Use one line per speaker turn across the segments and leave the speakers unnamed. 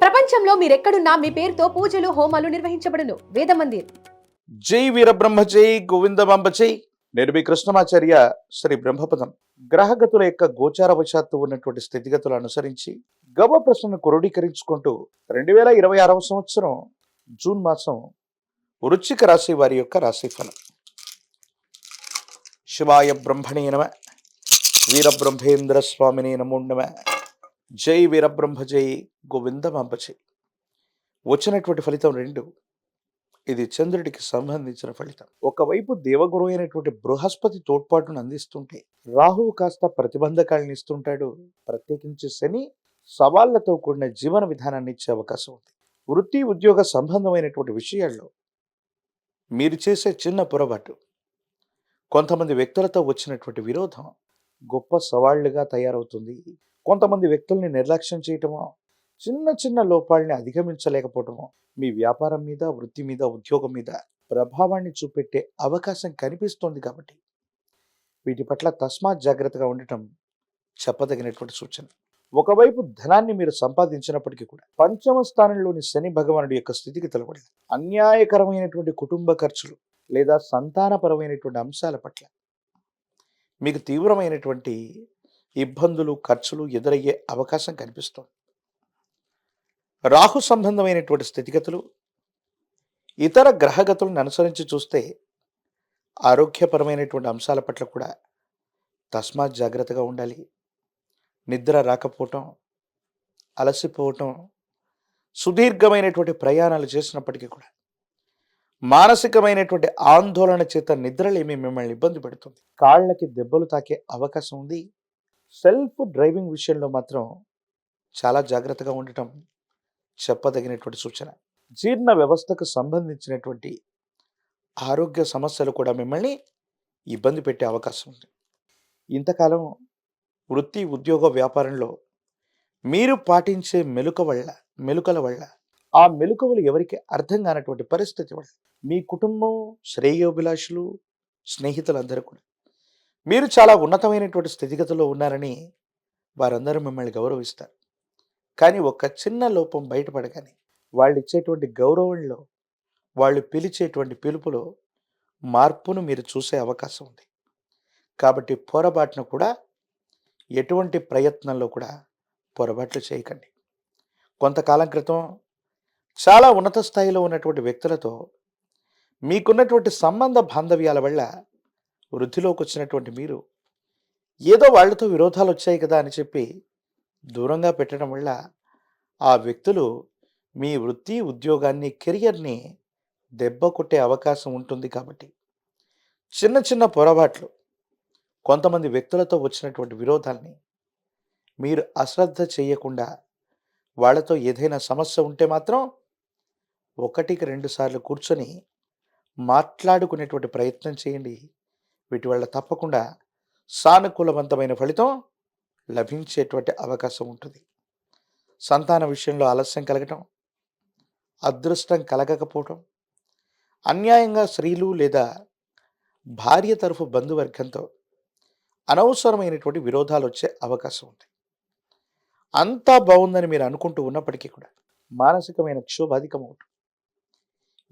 ప్రపంచంలో మీరెక్కడున్నా మీ పేరుతో పూజలు హోమాలు నిర్వహించబడును. వేద మందిర్.
జై వీరబ్రహ్మ జై గోవిందమాంబ జై. నేను మీ కృష్ణమాచార్య శ్రీ బ్రహ్మపదం. గ్రహగతుల యొక్క గోచారవశాత్తు ఉన్నటువంటి స్థితిగతులు అనుసరించి గవ ప్రశ్నను క్రోడీకరించుకుంటూ 2026వ సంవత్సరం జూన్ మాసం వృశ్చిక రాశి వారి యొక్క రాశిఫలం. శివాయ బ్రహ్మణే నమ. వీరబ్రహ్మేంద్ర స్వామినే నమో నమ. జై వీరబ్రహ్మ జై గోవిందమాంబ జై. వచ్చినటువంటి ఫలితం 2. ఇది చంద్రుడికి సంబంధించిన ఫలితం. ఒకవైపు దేవగురు అయినటువంటి బృహస్పతి తోడ్పాటును అందిస్తుంటే, రాహువు కాస్త ప్రతిబంధకాలను ఇస్తుంటాడు. ప్రత్యేకించి శని సవాళ్లతో కూడిన జీవన విధానాన్ని ఇచ్చే అవకాశం ఉంది. వృత్తి ఉద్యోగ సంబంధమైనటువంటి విషయాల్లో మీరు చేసే చిన్న పొరపాటు, కొంతమంది వ్యక్తులతో వచ్చినటువంటి విరోధం గొప్ప సవాళ్లుగా తయారవుతుంది. కొంతమంది వ్యక్తుల్ని నిర్లక్ష్యం చేయటమో, చిన్న చిన్న లోపాలని అధిగమించలేకపోవటమో మీ వ్యాపారం మీద, వృత్తి మీద, ఉద్యోగం మీద ప్రభావాన్ని చూపెట్టే అవకాశం కనిపిస్తోంది. కాబట్టి వీటి పట్ల తస్మాత్ జాగ్రత్తగా ఉండటం చెప్పదగినటువంటి సూచన. ఒకవైపు ధనాన్ని మీరు సంపాదించినప్పటికీ కూడా పంచమ స్థానంలోని శని భగవానుడి యొక్క స్థితికి తలపడింది. అన్యాయకరమైనటువంటి కుటుంబ ఖర్చులు లేదా సంతానపరమైనటువంటి అంశాల పట్ల మీకు తీవ్రమైనటువంటి ఇబ్బందులు, ఖర్చులు ఎదురయ్యే అవకాశం కనిపిస్తోంది. రాహు సంబంధమైనటువంటి స్థితిగతులు ఇతర గ్రహగతులను అనుసరించి చూస్తే ఆరోగ్యపరమైనటువంటి అంశాల పట్ల కూడా తస్మాత్ జాగ్రత్తగా ఉండాలి. నిద్ర రాకపోవటం, అలసిపోవటం, సుదీర్ఘమైనటువంటి ప్రయాణాలు చేసినప్పటికీ కూడా మానసికమైనటువంటి ఆందోళన చేత నిద్రలేమి మిమ్మల్ని ఇబ్బంది పెడుతుంది. కాళ్ళకి దెబ్బలు తాకే అవకాశం ఉంది. సెల్ఫ్ డ్రైవింగ్ విషయంలో మాత్రం చాలా జాగ్రత్తగా ఉండటం చెప్పదగినటువంటి సూచన. జీర్ణ వ్యవస్థకు సంబంధించినటువంటి ఆరోగ్య సమస్యలు కూడా మిమ్మల్ని ఇబ్బంది పెట్టే అవకాశం ఉంది. ఇంతకాలం వృత్తి, ఉద్యోగ, వ్యాపారంలో మీరు పాటించే మెలుకల వల్ల ఆ మెలుకలు ఎవరికి అర్థం కానటువంటి పరిస్థితి వల్ల మీ కుటుంబం, శ్రేయోభిలాషులు, స్నేహితులందరూ కూడా మీరు చాలా ఉన్నతమైనటువంటి స్థితిగతిలో ఉన్నారని వారందరూ మిమ్మల్ని గౌరవిస్తారు. కానీ ఒక చిన్న లోపం బయటపడగానే వాళ్ళు ఇచ్చేటువంటి గౌరవంలో, వాళ్ళు పిలిచేటువంటి పిలుపులో మార్పును మీరు చూసే అవకాశం ఉంది. కాబట్టి పొరపాటును కూడా, ఎటువంటి ప్రయత్నంలో కూడా పొరపాట్లు చేయకండి. కొంతకాలం క్రితం చాలా ఉన్నత స్థాయిలో ఉన్నటువంటి వ్యక్తులతో మీకున్నటువంటి సంబంధ బాంధవ్యాల వల్ల వృద్ధిలోకి వచ్చినటువంటి మీరు ఏదో వాళ్ళతో విరోధాలు వచ్చాయి కదా అని చెప్పి దూరంగా పెట్టడం వల్ల ఆ వ్యక్తులు మీ వృత్తి, ఉద్యోగాన్ని, కెరియర్ని దెబ్బ కొట్టే అవకాశం ఉంటుంది. కాబట్టి చిన్న చిన్న పొరపాట్లు, కొంతమంది వ్యక్తులతో వచ్చినటువంటి విరోధాల్ని మీరు అశ్రద్ధ చేయకుండా, వాళ్ళతో ఏదైనా సమస్య ఉంటే మాత్రం 1-2 సార్లు కూర్చొని మాట్లాడుకునేటువంటి ప్రయత్నం చేయండి. వీటి వల్ల తప్పకుండా సానుకూలవంతమైన ఫలితం లభించేటువంటి అవకాశం ఉంటుంది. సంతాన విషయంలో ఆలస్యం కలగటం, అదృష్టం కలగకపోవటం, అన్యాయంగా స్త్రీలు లేదా భార్య తరఫు బంధువర్గంతో అనవసరమైనటువంటి విరోధాలు వచ్చే అవకాశం ఉంది. అంతా బాగుందని మీరు అనుకుంటూ ఉన్నప్పటికీ కూడా మానసికమైన క్షోభ అధికమవటం,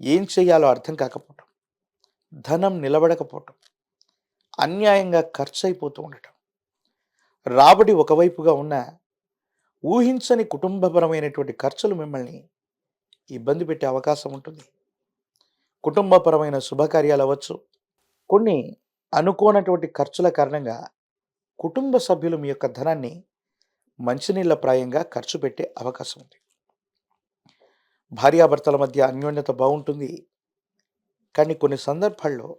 ఏం చేయాలో అర్థం కాకపోవటం, ధనం నిలబడకపోవటం, అన్యాయంగా ఖర్చు అయిపోతూ ఉండటం, రాబడి ఒకవైపుగా ఉన్న ఊహించని కుటుంబపరమైనటువంటి ఖర్చులు మిమ్మల్ని ఇబ్బంది పెట్టే అవకాశం ఉంటుంది. కుటుంబపరమైన శుభకార్యాలు అవ్వచ్చు. కొన్ని అనుకోనటువంటి ఖర్చుల కారణంగా కుటుంబ సభ్యులు మీ యొక్క ధనాన్ని మంచినీళ్ళ ప్రాయంగా ఖర్చు పెట్టే అవకాశం ఉంది. భార్యాభర్తల మధ్య అన్యోన్యత బాగుంటుంది. కానీ కొన్ని సందర్భాల్లో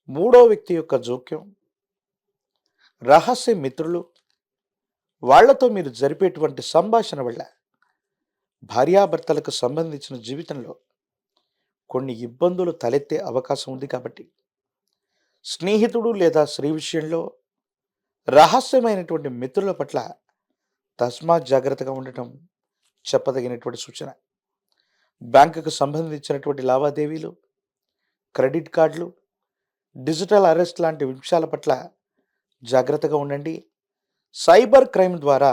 3వ వ్యక్తి యొక్క జోక్యం, రహస్య మిత్రులు, వాళ్లతో మీరు జరిపేటువంటి సంభాషణ వల్ల భార్యాభర్తలకు సంబంధించిన జీవితంలో కొన్ని ఇబ్బందులు తలెత్తే అవకాశం ఉంది. కాబట్టి స్నేహితుడు లేదా స్త్రీ విషయంలో రహస్యమైనటువంటి మిత్రుల పట్ల తస్మాత్ జాగ్రత్తగా ఉండటం చెప్పదగినటువంటి సూచన. బ్యాంకుకు సంబంధించినటువంటి లావాదేవీలు, క్రెడిట్ కార్డులు, డిజిటల్ అరెస్ట్ లాంటి విషయాల పట్ల జాగ్రత్తగా ఉండండి. సైబర్ క్రైమ్ ద్వారా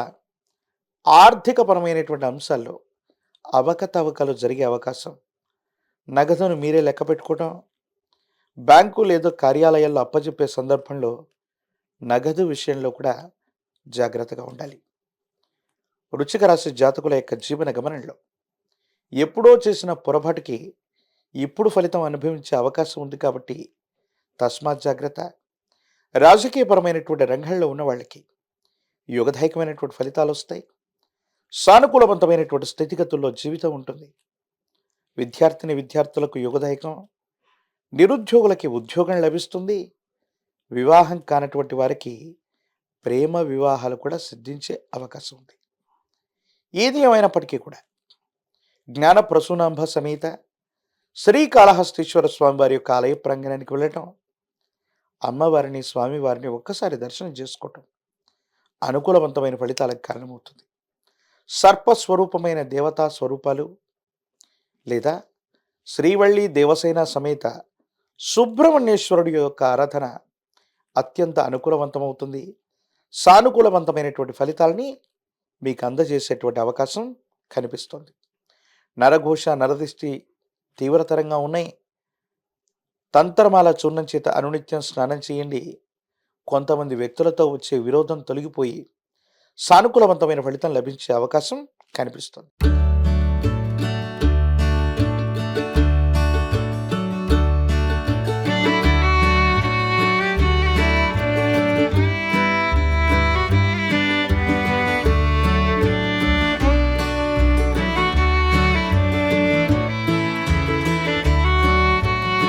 ఆర్థికపరమైనటువంటి అంశాల్లో అవకతవకలు జరిగే అవకాశం, నగదును మీరే లెక్క పెట్టుకోవడం, బ్యాంకు లేదా కార్యాలయాల్లో అప్పజెప్పే సందర్భంలో నగదు విషయంలో కూడా జాగ్రత్తగా ఉండాలి. వృశ్చిక రాశి జాతకుల యొక్క జీవన గమనంలో ఎప్పుడో చేసిన పొరపాటుకి ఇప్పుడు ఫలితం అనుభవించే అవకాశం ఉంది కాబట్టి తస్మాత్ జాగ్రత్త. రాజకీయపరమైనటువంటి రంగంలో ఉన్న వాళ్ళకి యుగదాయకమైనటువంటి ఫలితాలు వస్తాయి. సానుకూలవంతమైనటువంటి స్థితిగతుల్లో జీవితం ఉంటుంది. విద్యార్థులకు యుగదాయకం. నిరుద్యోగులకి ఉద్యోగం లభిస్తుంది. వివాహం కానటువంటి వారికి ప్రేమ వివాహాలు కూడా సిద్ధించే అవకాశం ఉంది. ఏది ఏమైనప్పటికీ కూడా జ్ఞాన ప్రసూనాంబ సమేత శ్రీకాళహస్తీశ్వర స్వామి వారి యొక్క ఆలయ ప్రాంగణానికి వెళ్ళటం, అమ్మవారిని స్వామివారిని ఒక్కసారి దర్శనం చేసుకోవటం అనుకూలవంతమైన ఫలితాలకు కారణమవుతుంది. సర్పస్వరూపమైన దేవతా స్వరూపాలు లేదా శ్రీవల్లి దేవసేన సమేత సుబ్రహ్మణ్యేశ్వరుడి యొక్క ఆరాధన అత్యంత అనుకూలవంతమవుతుంది. సానుకూలవంతమైనటువంటి ఫలితాలని మీకు అందజేసేటువంటి అవకాశం కనిపిస్తుంది. నరఘోష నరదిష్టి తీవ్రతరంగా ఉన్నాయి. తంత్రమాల చూర్ణం చేత అనునిత్యం స్నానం చేయండి. కొంతమంది వ్యక్తులతో వచ్చే విరోధం తొలగిపోయి సానుకూలవంతమైన ఫలితం లభించే అవకాశం కనిపిస్తుంది.